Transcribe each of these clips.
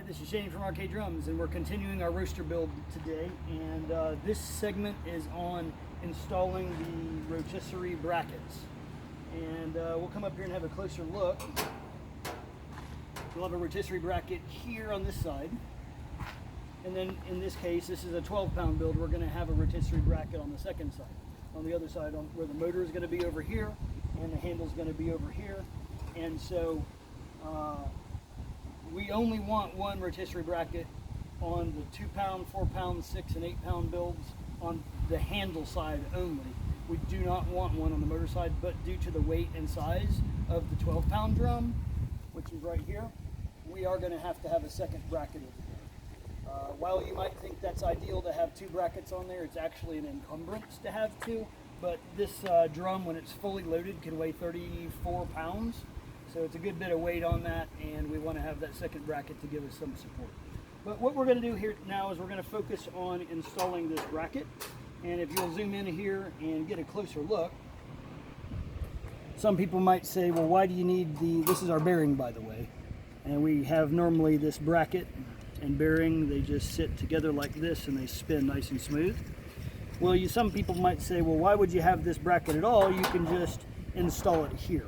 this is Shane from rkdrums, and we're continuing our roaster build today. And this segment is on installing the rotisserie brackets. And we'll come up here and have a closer look. We'll have a rotisserie bracket here on this side. And then in this case, this is a 12-pound build. We're going to have a rotisserie bracket on the second side. On the other side, on where the motor is going to be over here, and the handle is going to be over here. And so we only want one rotisserie bracket on the 2-pound, 4-pound, 6 and 8-pound builds on the handle side only. We do not want one on the motor side, but due to the weight and size of the 12-pound drum, which is right here, we are going to have a second bracket over there. While you might think that's ideal to have 2 brackets on there, it's actually an encumbrance to have 2. But this drum, when it's fully loaded, can weigh 34 pounds. So it's a good bit of weight on that, and we want to have that second bracket to give us some support. But what we're going to do here now is we're going to focus on installing this bracket. And if you'll zoom in here and get a closer look, some people might say, well, why do you need this is our bearing, by the way. And we have normally this bracket and bearing, they just sit together like this and they spin nice and smooth. Well, some people might say, well, why would you have this bracket at all? You can just install it here.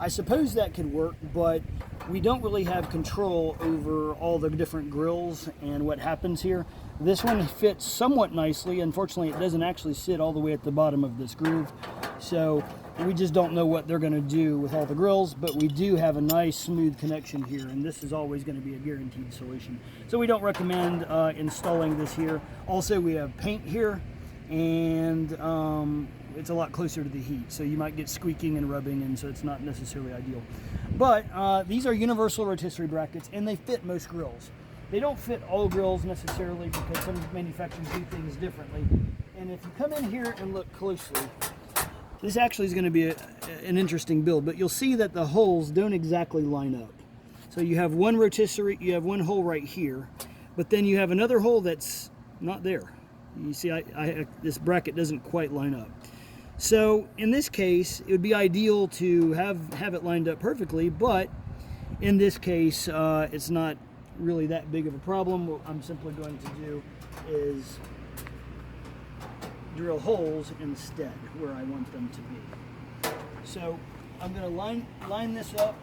I suppose that could work, but we don't really have control over all the different grills and what happens here. This one fits somewhat nicely. Unfortunately, it doesn't actually sit all the way at the bottom of this groove. So we just don't know what they're going to do with all the grills, but we do have a nice smooth connection here, and this is always going to be a guaranteed solution. So we don't recommend installing this here. Also, we have paint here, and it's a lot closer to the heat, so you might get squeaking and rubbing, and so it's not necessarily ideal. But these are universal rotisserie brackets, and they fit most grills. They don't fit all grills necessarily because some manufacturers do things differently. And if you come in here and look closely, this actually is going to be an interesting build, but you'll see that the holes don't exactly line up. So you have one rotisserie, you have one hole right here, but then you have another hole that's not there. You see, this bracket doesn't quite line up. So in this case, it would be ideal to have it lined up perfectly, but in this case, it's not really that big of a problem. What I'm simply going to do is drill holes instead where I want them to be. So I'm going to line this up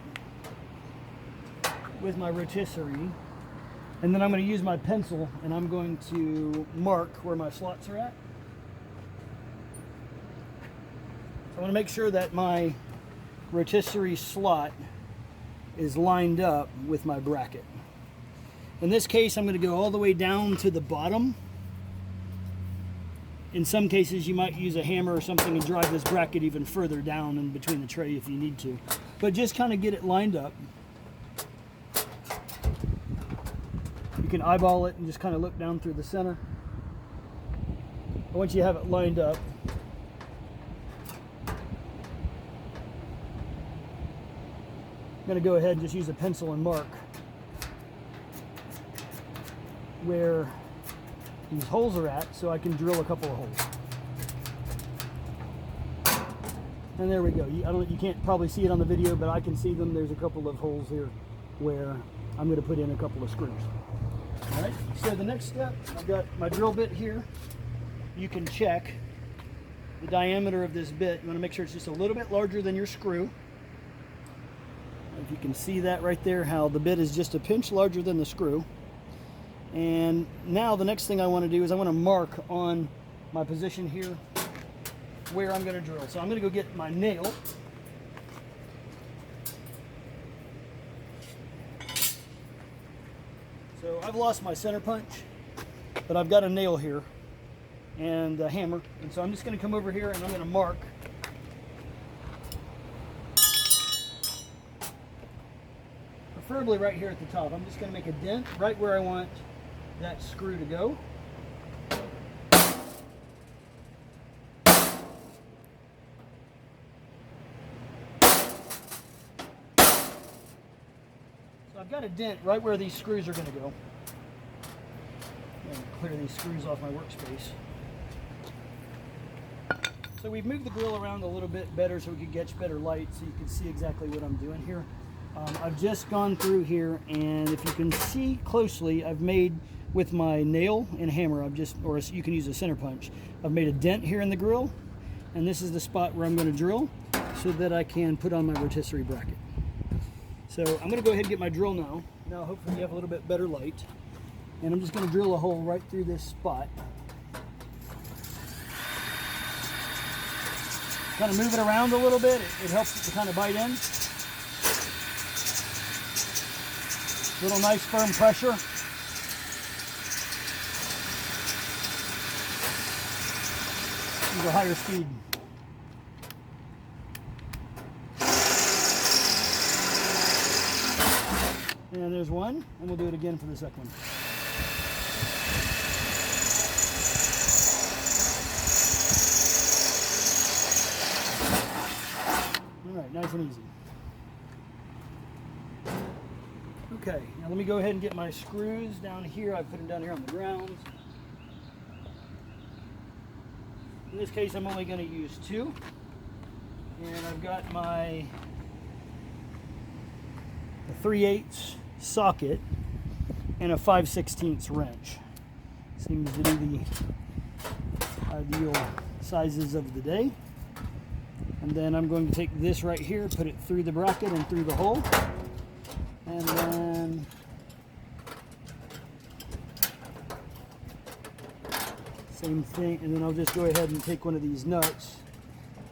with my rotisserie, and then I'm going to use my pencil and I'm going to mark where my slots are at. So I want to make sure that my rotisserie slot is lined up with my bracket. In this case, I'm going to go all the way down to the bottom. In some cases, you might use a hammer or something and drive this bracket even further down in between the tray if you need to. But just kind of get it lined up. You can eyeball it and just kind of look down through the center. Once you have it lined up, I'm going to go ahead and just use a pencil and mark where these holes are at, so I can drill a couple of holes. And there we go. You can't probably see it on the video, but I can see them. There's a couple of holes here where I'm going to put in a couple of screws. All right, so the next step, I've got my drill bit here. You can check the diameter of this bit. You want to make sure it's just a little bit larger than your screw. If you can see that right there, how the bit is just a pinch larger than the screw. And now the next thing I want to do is I want to mark on my position here where I'm going to drill. So I'm going to go get my nail. So I've lost my center punch, but I've got a nail here and a hammer. And so I'm just going to come over here and I'm going to mark. Preferably right here at the top. I'm just going to make a dent right where I want that screw to go. So I've got a dent right where these screws are going to go. I'm going to clear these screws off my workspace. So we've moved the grill around a little bit better so we could get better light so you can see exactly what I'm doing here. I've just gone through here, and if you can see closely, I've made with my nail and hammer, or you can use a center punch, I've made a dent here in the grill, and this is the spot where I'm going to drill so that I can put on my rotisserie bracket. So I'm going to go ahead and get my drill now. Now hopefully you have a little bit better light, and I'm just going to drill a hole right through this spot. Kind of move it around a little bit. It helps it to kind of bite in. Little nice firm pressure. Use a higher speed. And there's one, and we'll do it again for the second one. All right, nice and easy. Okay, now let me go ahead and get my screws down here. I put them down here on the ground. In this case, I'm only going to use 2. And I've got my 3/8 socket and a 5/16 wrench. Seems to be the ideal sizes of the day. And then I'm going to take this right here, put it through the bracket and through the hole. And then same thing, and then I'll just go ahead and take one of these nuts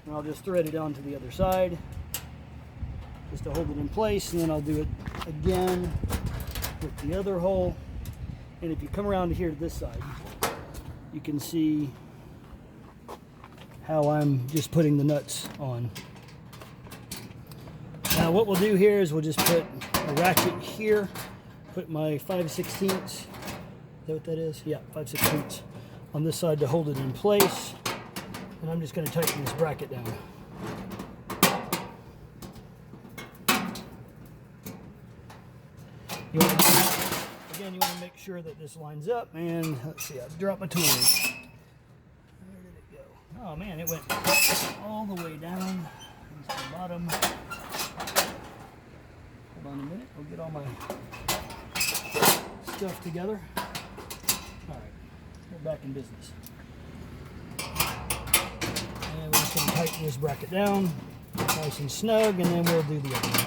and I'll just thread it onto the other side just to hold it in place, and then I'll do it again with the other hole. And if you come around here to this side, you can see how I'm just putting the nuts on. Now what we'll do here is we'll just put a ratchet here, put my 5/16, is that what that is? Yeah, 5/16 on this side to hold it in place, and I'm just going to tighten this bracket down. You want to make sure that this lines up, and let's see, I've dropped my tools. Where did it go? Oh man, it went all the way down into the bottom. Hold on a minute, we'll get all my stuff together. All right, we're back in business. And we're just going to tighten this bracket down, nice and snug, and then we'll do the other one.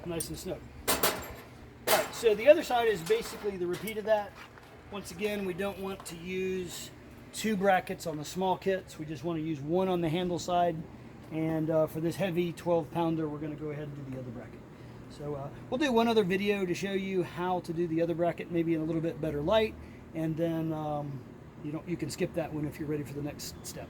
Nice and snug. Alright, so the other side is basically the repeat of that. Once again, we don't want to use 2 brackets on the small kits. We just want to use 1 on the handle side. And for this heavy 12-pounder, we're going to go ahead and do the other bracket. So we'll do one other video to show you how to do the other bracket, maybe in a little bit better light. And then you can skip that one if you're ready for the next step.